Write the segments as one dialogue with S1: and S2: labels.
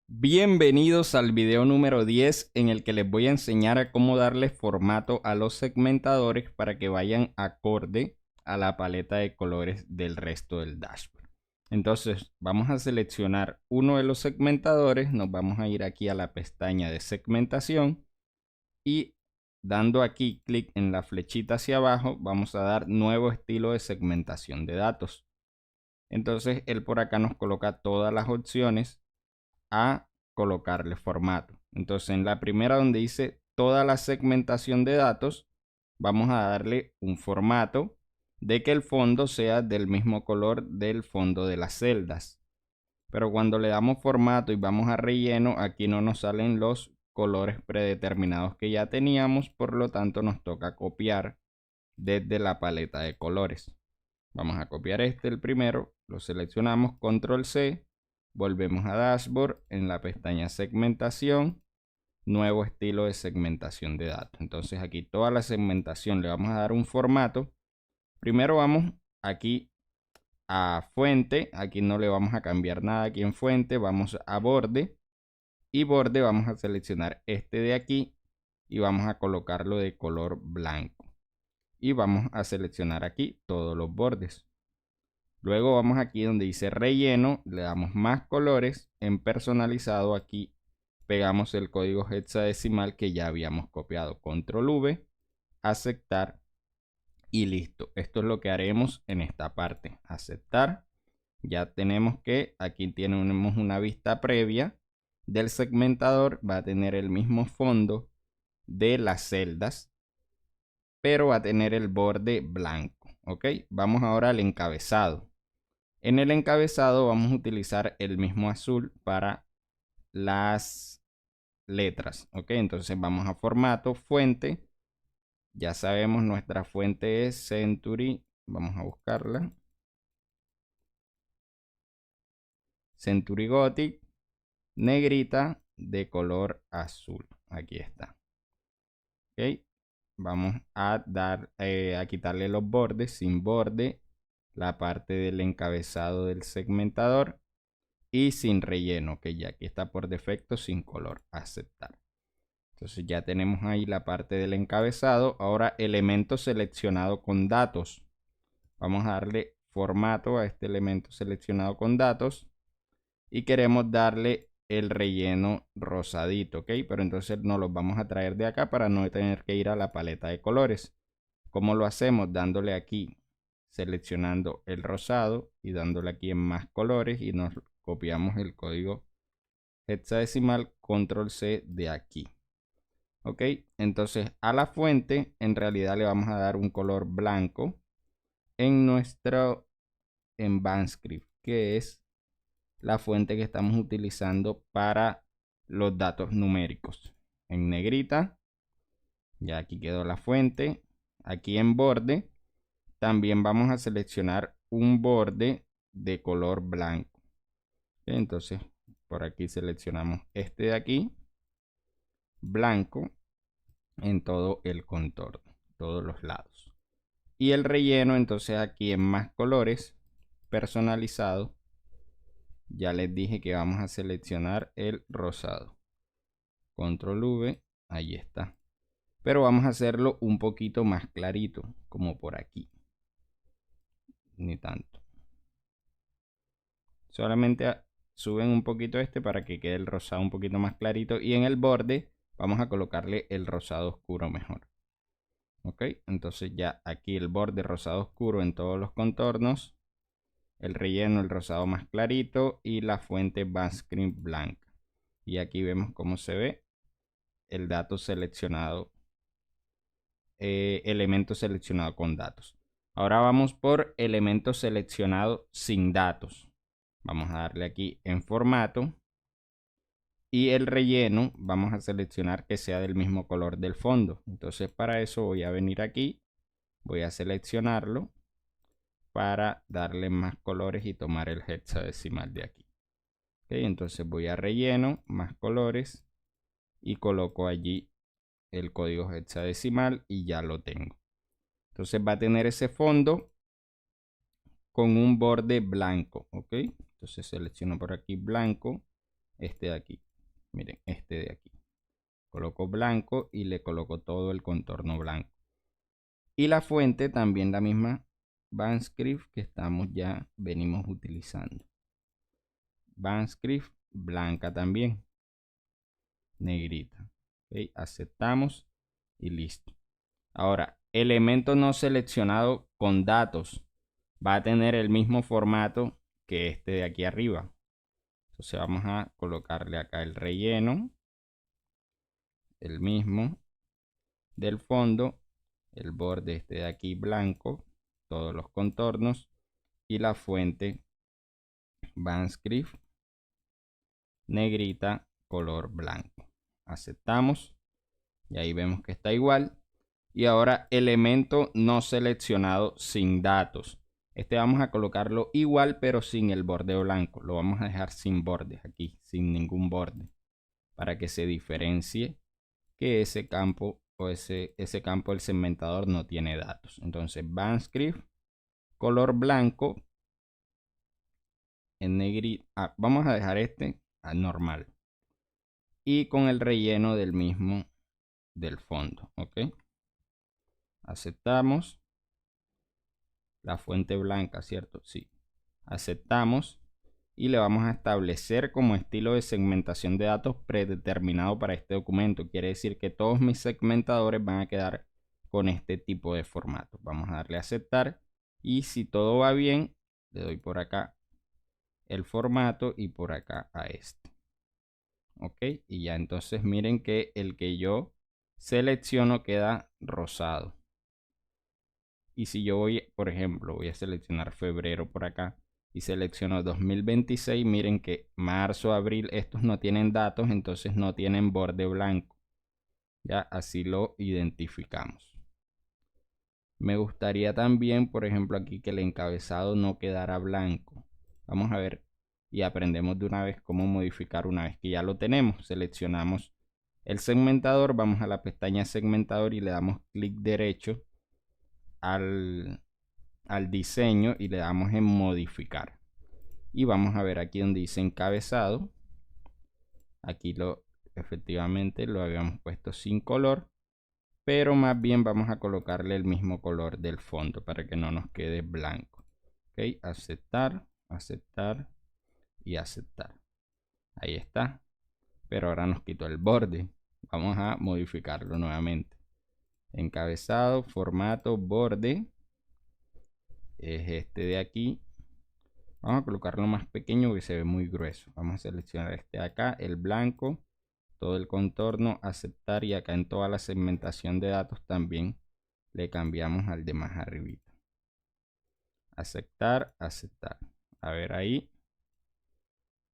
S1: Bienvenidos al video número 10 en el que les voy a enseñar a cómo darle formato a los segmentadores para que vayan acorde a la paleta de colores del resto del dashboard. Entonces vamos a seleccionar uno de los segmentadores, nos vamos a ir aquí a la pestaña de segmentación y dando aquí clic en la flechita hacia abajo vamos a dar nuevo estilo de segmentación de datos. Entonces él por acá nos coloca todas las opciones a colocarle formato. Entonces en la primera donde dice toda la segmentación de datos, vamos a darle un formato de que el fondo sea del mismo color del fondo de las celdas. Pero cuando le damos formato y vamos a relleno, aquí no nos salen los colores predeterminados que ya teníamos, por lo tanto nos toca copiar desde la paleta de colores. Vamos a copiar el primero, lo seleccionamos, control C, volvemos a dashboard, en la pestaña segmentación, nuevo estilo de segmentación de datos. Entonces aquí toda la segmentación le vamos a dar un formato. Primero vamos aquí a fuente, aquí no le vamos a cambiar nada, aquí en fuente vamos a borde y borde vamos a seleccionar este de aquí y vamos a colocarlo de color blanco y vamos a seleccionar aquí todos los bordes. Luego vamos aquí donde dice relleno, le damos más colores, en personalizado aquí pegamos el código hexadecimal que ya habíamos copiado, control V, aceptar y listo. Esto es lo que haremos en esta parte, aceptar. Ya tenemos que aquí tenemos una vista previa del segmentador, va a tener el mismo fondo de las celdas, pero va a tener el borde blanco. Ok, vamos ahora al encabezado. En el encabezado vamos a utilizar el mismo azul para las letras. Ok, entonces vamos a formato, fuente. Ya sabemos nuestra fuente es Century. Vamos a buscarla. Century Gothic, negrita de color azul. Aquí está. Ok, vamos a a quitarle los bordes, sin borde, la parte del encabezado del segmentador y sin relleno, que ya aquí está por defecto sin color, aceptar. Entonces ya tenemos ahí la parte del encabezado. Ahora elemento seleccionado con datos. Vamos a darle formato a este elemento seleccionado con datos y queremos darle el relleno rosadito, ¿ok? Pero entonces nos los vamos a traer de acá para no tener que ir a la paleta de colores. ¿Cómo lo hacemos? Dándole aquí, seleccionando el rosado y dándole aquí en más colores y nos copiamos el código hexadecimal, control C de aquí. Ok, entonces a la fuente en realidad le vamos a dar un color blanco en nuestro Vanscript, que es la fuente que estamos utilizando para los datos numéricos. En negrita, ya aquí quedó la fuente. Aquí en borde, también vamos a seleccionar un borde de color blanco. Entonces, por aquí seleccionamos este de aquí, blanco, en todo el contorno, todos los lados. Y el relleno, entonces aquí en más colores, personalizado, ya les dije que vamos a seleccionar el rosado. Control V, ahí está. Pero vamos a hacerlo un poquito más clarito, como por aquí. Ni tanto. Solamente suben un poquito este para que quede el rosado un poquito más clarito. Y en el borde vamos a colocarle el rosado oscuro mejor. Ok, entonces ya aquí el borde rosado oscuro en todos los contornos. El relleno, el rosado más clarito y la fuente Vanscript blanca. Y aquí vemos cómo se ve el dato seleccionado, elemento seleccionado con datos. Ahora vamos por elemento seleccionado sin datos. Vamos a darle aquí en formato y el relleno vamos a seleccionar que sea del mismo color del fondo. Entonces para eso voy a venir aquí, voy a seleccionarlo para darle más colores y tomar el hexadecimal de aquí. Okay, entonces voy a relleno, más colores y coloco allí el código hexadecimal y ya lo tengo. Entonces va a tener ese fondo con un borde blanco, ¿ok? Entonces selecciono por aquí blanco este de aquí. Miren, este de aquí. Coloco blanco y le coloco todo el contorno blanco. Y la fuente también la misma Vandscript que venimos utilizando. Vandscript blanca también, negrita. ¿Okay? Aceptamos y listo. Ahora, elemento no seleccionado con datos va a tener el mismo formato que este de aquí arriba. Entonces vamos a colocarle acá el relleno, el mismo del fondo, el borde este de aquí blanco, todos los contornos y la fuente Vandscript negrita color blanco. Aceptamos y ahí vemos que está igual. Y ahora elemento no seleccionado sin datos. Este vamos a colocarlo igual pero sin el borde blanco. Lo vamos a dejar sin bordes aquí, sin ningún borde, para que se diferencie que ese campo o ese campo del segmentador no tiene datos. Entonces Vandscript color blanco en negrito. Vamos a dejar este a normal y con el relleno del mismo del fondo. Ok, aceptamos. La fuente blanca, ¿cierto? Sí. Aceptamos y le vamos a establecer como estilo de segmentación de datos predeterminado para este documento. Quiere decir que todos mis segmentadores van a quedar con este tipo de formato. Vamos a darle a aceptar y si todo va bien, le doy por acá el formato y por acá a este. Ok, y ya entonces miren que el que yo selecciono queda rosado. Y si yo voy, por ejemplo, voy a seleccionar febrero por acá y selecciono 2026, miren que marzo, abril, estos no tienen datos, entonces no tienen borde blanco. Ya así lo identificamos. Me gustaría también, por ejemplo, aquí que el encabezado no quedara blanco. Vamos a ver y aprendemos de una vez cómo modificar una vez que ya lo tenemos. Seleccionamos el segmentador, vamos a la pestaña segmentador y le damos clic derecho al diseño y le damos en modificar. Y vamos a ver aquí donde dice encabezado. Aquí efectivamente lo habíamos puesto sin color, pero más bien vamos a colocarle el mismo color del fondo para que no nos quede blanco. Ok, aceptar, aceptar y aceptar. Ahí está. Pero ahora nos quitó el borde. Vamos a modificarlo nuevamente. Encabezado, formato, borde. Es este de aquí. Vamos a colocarlo más pequeño porque se ve muy grueso. Vamos a seleccionar este de acá, el blanco, todo el contorno, aceptar y acá en toda la segmentación de datos también le cambiamos al de más arribita. Aceptar, aceptar. A ver ahí.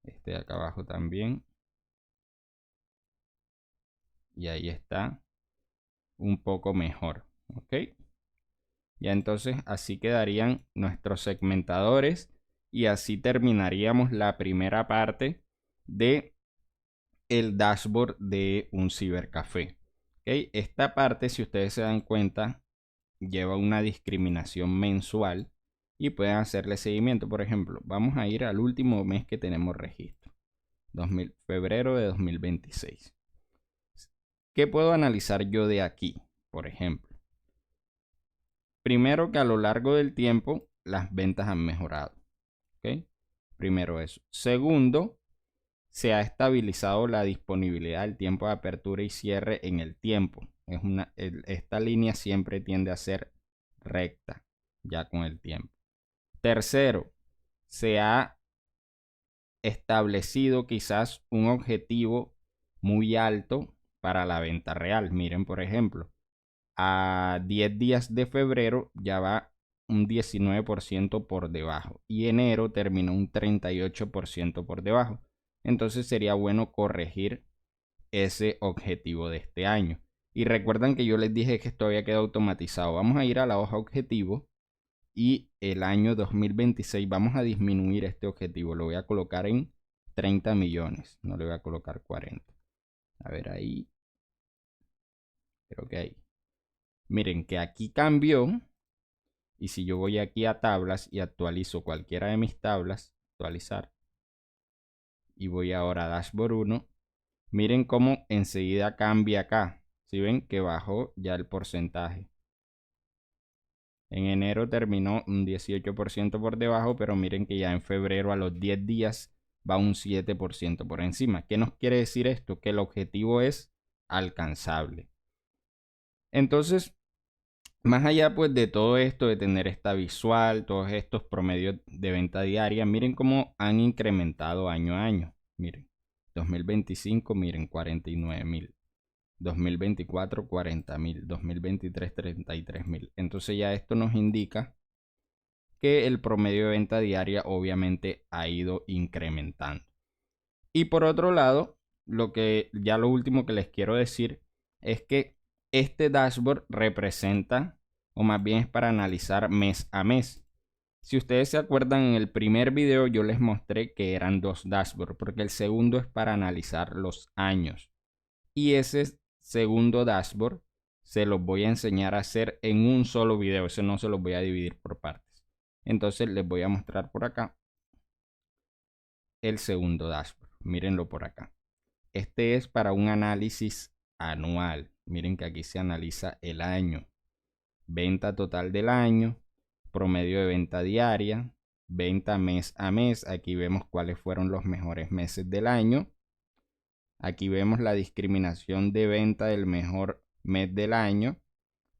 S1: Este de acá abajo también. Y ahí está un poco mejor. Ok. Ya entonces así quedarían nuestros segmentadores y así terminaríamos la primera parte de el dashboard de un cibercafé. ¿Okay? Esta parte, si ustedes se dan cuenta, lleva una discriminación mensual y pueden hacerle seguimiento. Por ejemplo, vamos a ir al último mes que tenemos registro, febrero de 2026. ¿Qué puedo analizar yo de aquí? Por ejemplo, primero que a lo largo del tiempo las ventas han mejorado. ¿Okay? Primero eso. Segundo, se ha estabilizado la disponibilidad del tiempo de apertura y cierre en el tiempo. Esta línea siempre tiende a ser recta ya con el tiempo. Tercero, se ha establecido quizás un objetivo muy alto para la venta real. Miren, por ejemplo, a 10 días de febrero ya va un 19% por debajo y enero terminó un 38% por debajo. Entonces sería bueno corregir ese objetivo de este año. Y recuerdan que yo les dije que esto había quedado automatizado. Vamos a ir a la hoja objetivo y el año 2026 vamos a disminuir este objetivo. Lo voy a colocar en 30 millones. No le voy a colocar 40. A ver ahí. Creo que ahí. Miren que aquí cambió. Y si yo voy aquí a tablas y actualizo cualquiera de mis tablas, actualizar, y voy ahora a Dashboard 1, miren cómo enseguida cambia acá. Si ven que bajó ya el porcentaje. En enero terminó un 18% por debajo, pero miren que ya en febrero a los 10 días va un 7% por encima. ¿Qué nos quiere decir esto? Que el objetivo es alcanzable. Entonces, más allá pues de todo esto, de tener esta visual, todos estos promedios de venta diaria, miren cómo han incrementado año a año. Miren, 2025, miren, 49.000. 2024, 40.000. 2023, 33.000. Entonces ya esto nos indica que el promedio de venta diaria obviamente ha ido incrementando. Y por otro lado, lo último que les quiero decir es que este dashboard representa, o más bien es para analizar mes a mes. Si ustedes se acuerdan, en el primer video yo les mostré que eran dos dashboards, porque el segundo es para analizar los años. Y ese segundo dashboard se los voy a enseñar a hacer en un solo video. Eso no se los voy a dividir por partes. Entonces les voy a mostrar por acá el segundo dashboard. Mírenlo por acá. Este es para un análisis anual. Miren que aquí se analiza el año. Venta total del año, promedio de venta diaria, venta mes a mes. Aquí vemos cuáles fueron los mejores meses del año. Aquí vemos la discriminación de venta del mejor mes del año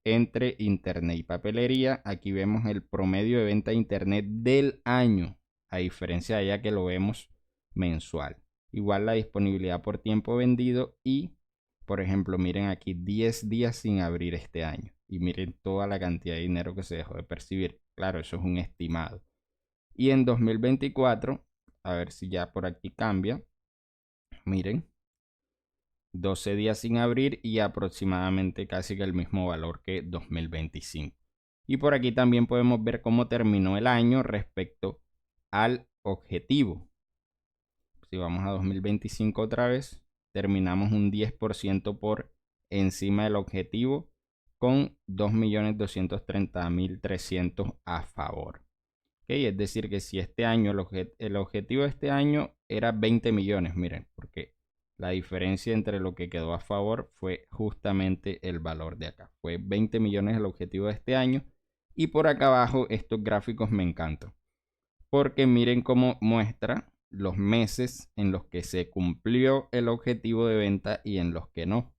S1: entre internet y papelería. Aquí vemos el promedio de venta de internet del año, a diferencia de allá que lo vemos mensual. Igual la disponibilidad por tiempo vendido y, por ejemplo, miren aquí 10 días sin abrir este año. Y miren toda la cantidad de dinero que se dejó de percibir. Claro, eso es un estimado. Y en 2024, a ver si ya por aquí cambia. Miren, 12 días sin abrir y aproximadamente casi que el mismo valor que 2025. Y por aquí también podemos ver cómo terminó el año respecto al objetivo. Si vamos a 2025 otra vez, terminamos un 10% por encima del objetivo con 2.230.300 a favor. ¿Okay? Es decir, que si este año, el objetivo de este año era 20 millones, miren, porque la diferencia entre lo que quedó a favor fue justamente el valor de acá. Fue 20 millones el objetivo de este año. Y por acá abajo estos gráficos me encantan. Porque miren cómo muestra los meses en los que se cumplió el objetivo de venta y en los que no.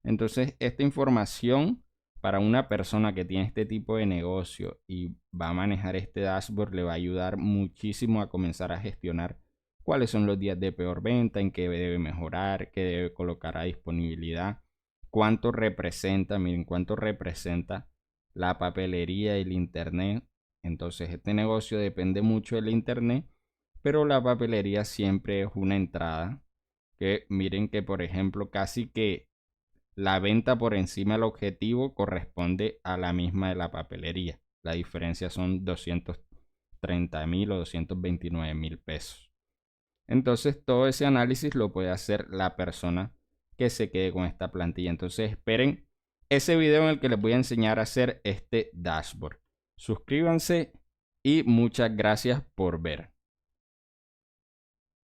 S1: Entonces, esta información para una persona que tiene este tipo de negocio y va a manejar este dashboard le va a ayudar muchísimo a comenzar a gestionar cuáles son los días de peor venta, en qué debe mejorar, qué debe colocar a disponibilidad, cuánto representa, miren cuánto representa la papelería y el internet. Entonces este negocio depende mucho del internet, pero la papelería siempre es una entrada que miren que por ejemplo casi que la venta por encima del objetivo corresponde a la misma de la papelería. La diferencia son 230.000 o 229.000 pesos. Entonces todo ese análisis lo puede hacer la persona que se quede con esta plantilla. Entonces esperen ese video en el que les voy a enseñar a hacer este dashboard. Suscríbanse y muchas gracias por ver.